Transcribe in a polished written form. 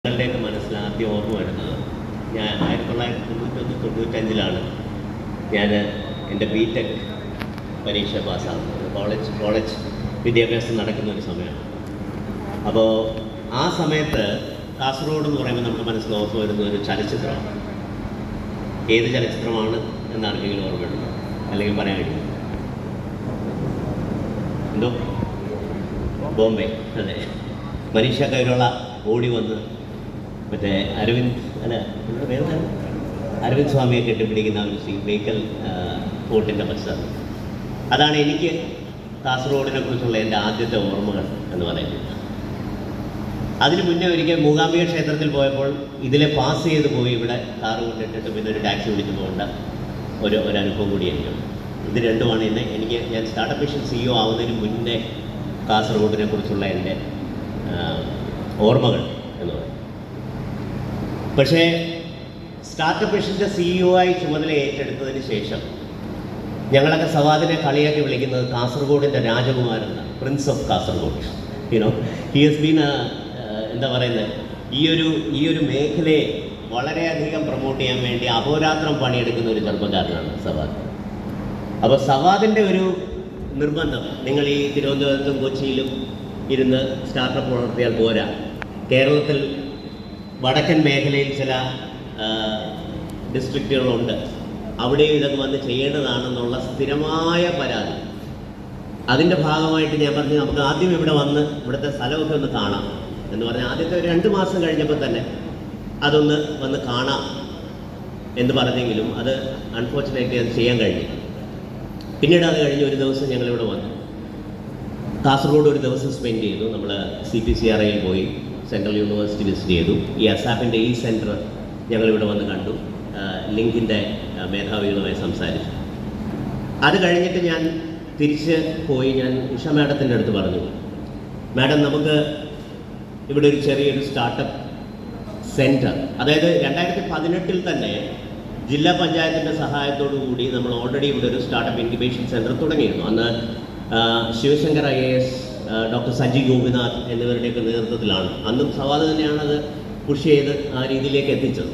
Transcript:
ങ്ങളുടെയൊക്കെ മനസ്സിൽ ആദ്യം ഓർമ്മ വരുന്നത് ഞാൻ 1991-95 ഞാൻ എൻ്റെ ബിടെക് പരീക്ഷ പാസ്സാകുന്നത്. കോളേജ് വിദ്യാഭ്യാസം നടക്കുന്ന ഒരു സമയമാണ്. അപ്പോൾ ആ സമയത്ത് കാസർഗോഡ് എന്ന് പറയുമ്പോൾ നമ്മുടെ മനസ്സിൽ ഓർമ്മ വരുന്ന ഒരു ചലച്ചിത്രമാണ്. ഏത് ചലച്ചിത്രമാണ് എന്നാർക്കെങ്കിലും ഓർമ്മയുണ്ടോ? അല്ലെങ്കിൽ പറയാൻ കഴിയും? എന്തോ ബോംബെ. അതെ, മനീഷ കൈരോള ഓടി വന്ന് മറ്റേ അരവിന്ദ് സ്വാമിയെ കെട്ടിപ്പിടിക്കുന്ന ഒരു ബേക്കൽ ഫോർട്ടിൻ്റെ പശ്ചാത്തലം. അതാണ് എനിക്ക് കാസർഗോഡിനെ കുറിച്ചുള്ള എൻ്റെ ആദ്യത്തെ ഓർമ്മകൾ എന്ന് പറയുന്നത്. അതിന് മുന്നേ ഒരിക്കൽ മൂകാംബിക ക്ഷേത്രത്തിൽ പോയപ്പോൾ ഇതിലെ പാസ് ചെയ്ത് പോയി ഇവിടെ കാറ് കൊണ്ടിട്ടിട്ട് പിന്നെ ഒരു ടാക്സി വിളിച്ച് പോകേണ്ട ഒരു അനുഭവം കൂടി എനിക്കുണ്ട്. ഇത് രണ്ടുമാണ് ഞാൻ സ്റ്റാർട്ടപ്പ് മിഷൻ CEO ആവുന്നതിന് മുന്നേ കാസർഗോഡിനെ കുറിച്ചുള്ള എൻ്റെ ഓർമ്മകൾ എന്ന് പറയും. പക്ഷേ സ്റ്റാർട്ടപ്പ് മിഷൻ്റെ CEO ആയി ചുമതല ഏറ്റെടുത്തതിന് ശേഷം ഞങ്ങളൊക്കെ സവാദിനെ കളിയാക്കി വിളിക്കുന്നത് കാസർഗോഡിൻ്റെ രാജകുമാരൻ, prince of Kasaragod. He has been എന്താ പറയുന്നത്, ഈ ഒരു മേഖലയെ വളരെയധികം പ്രൊമോട്ട് ചെയ്യാൻ വേണ്ടി അഹോരാത്രം പണിയെടുക്കുന്ന ഒരു ചെറുപ്പക്കാരനാണ് സവാദ്. അപ്പോൾ സവാദിൻ്റെ ഒരു നിർബന്ധം, നിങ്ങൾ ഈ തിരുവനന്തപുരത്തും കൊച്ചിയിലും ഇരുന്ന് സ്റ്റാർട്ടപ്പ് വളർത്തിയാൽ പോരാ, കേരളത്തിൽ വടക്കൻ മേഖലയിൽ ചില ഡിസ്ട്രിക്റ്റുകളുണ്ട്, അവിടെയും ഇതൊക്കെ വന്ന് ചെയ്യേണ്ടതാണെന്നുള്ള സ്ഥിരമായ പരാതി. അതിൻ്റെ ഭാഗമായിട്ട് ഞാൻ പറഞ്ഞു നമുക്ക് ആദ്യം ഇവിടെ വന്ന് ഇവിടുത്തെ സ്ഥലമൊക്കെ ഒന്ന് കാണാം എന്ന് പറഞ്ഞാൽ ആദ്യത്തെ ഒരു 2 മാസം കഴിഞ്ഞപ്പോൾ തന്നെ അതൊന്ന് വന്ന് കാണാം എന്ന് പറഞ്ഞെങ്കിലും അത് അൺഫോർച്ചുനേറ്റ്ലി അത് ചെയ്യാൻ കഴിഞ്ഞു. പിന്നീട് അത് കഴിഞ്ഞ് ഒരു ദിവസം ഞങ്ങളിവിടെ വന്നു കാസർഗോഡ് ഒരു ദിവസം സ്പെൻഡ് ചെയ്തു. നമ്മൾ CPCRIയിൽ പോയി സെൻട്രൽ യൂണിവേഴ്സിറ്റി വിസിറ്റ് ചെയ്തു. ഈ അസാപ്പിൻ്റെ ഈ സെൻറ്റർ ഞങ്ങളിവിടെ വന്ന് കണ്ടു, ലിങ്കിൻ്റെ മേധാവികളുമായി സംസാരിച്ചു. അത് കഴിഞ്ഞിട്ട് ഞാൻ തിരിച്ച് പോയി ഞാൻ ഉഷ മാഡത്തിൻ്റെ അടുത്ത് പറഞ്ഞു, മാഡം നമുക്ക് ഇവിടെ ഒരു ചെറിയൊരു സ്റ്റാർട്ടപ്പ് സെൻറ്റർ, അതായത് 2018 തന്നെ ജില്ലാ പഞ്ചായത്തിൻ്റെ സഹായത്തോടു കൂടി നമ്മൾ ഓൾറെഡി ഇവിടെ ഒരു സ്റ്റാർട്ടപ്പ് ഇൻക്യുബേഷൻ സെൻറ്റർ തുടങ്ങിയിരുന്നു. അന്ന് ശിവശങ്കർ IAS, ഡോക്ടർ സജി ഗോപിനാഥ് എന്നിവരുടെയൊക്കെ നേതൃത്വത്തിലാണ്. അന്നും സവാദ് തന്നെയാണ് അത് പുഷ് ചെയ്ത് ആ രീതിയിലേക്ക് എത്തിച്ചത്.